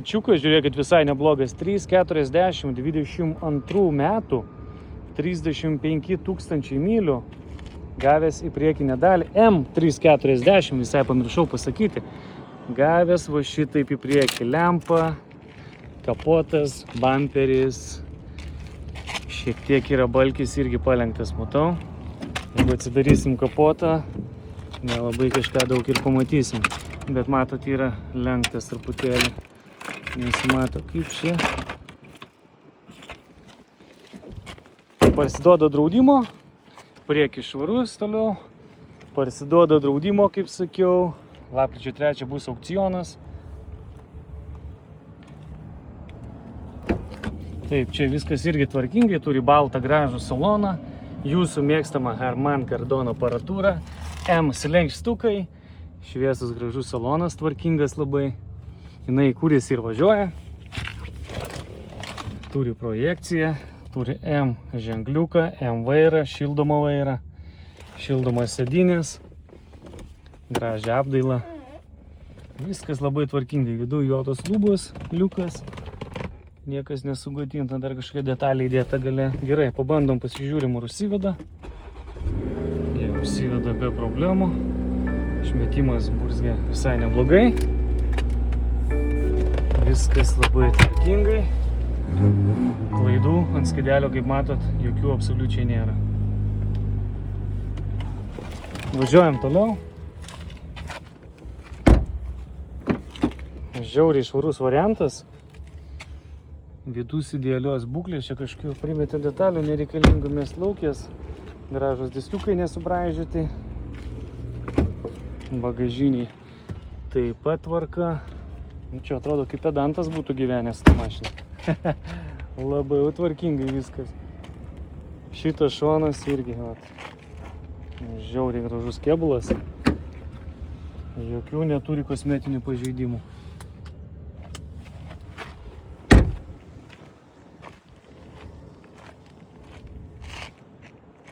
Čiukas, žiūrėkit, visai neblogas. 340, 22 metų, 35 000 mylių, gavęs į priekinę dalį. M340, visai pamiršau pasakyti. Gavęs va šitaip į priekį. Lempa, kapotas, bamperis. Šiek tiek yra balkis irgi palenktas, matau. Jeigu atsidarysim kapotą, nelabai kažką daug ir pamatysim. Bet matot, yra lenktas truputėlį. Nesimato kaip čia. Parsiduoda draudimo. Priekis švarus toliau. Parsiduoda draudimo, kaip sakiau. Lapkričio 3 bus aukcionas. Taip, čia viskas irgi tvarkingai. Turi baltą gražų saloną. Jūsų mėgstama Harman Kardon aparatūra. M slenkstukai. Šviesus gražus salonas, tvarkingas labai. Jinai kūrėsi ir važiuoja. Turi projekciją. Turi M ženkliuką, M vairą, šildomą vairą. Šildomas sėdynės. Gražią apdailą. Viskas labai tvarkingai. Viduje jotos lubos, liukas. Niekas nesugadinta, dar kažkokia detalė įdėta gale. Gerai, pabandom, pasižiūrim, ar užsiveda. Jie užsiveda be problemų. Išmetimas burzgia visai neblogai. Viskas labai tvarkingai. Klaidų ant skidelio, kaip matot, jokių absoliučiai nėra. Važiuojam toliau. Žiauriai švarus variantas. Vidus idealios būklės, čia kažkokių primetė detalių, nereikalingų mes laukės. Gražus disliukai nesubraižyti. Bagažiniai taip pat tvarka. Čia atrodo, kaip pedantas būtų gyvenęs tą mašiną. Labai tvarkingai viskas. Šitas šonas irgi, žiauriai gražus kėbulas. Jokių neturi kosmetinių pažeidimų.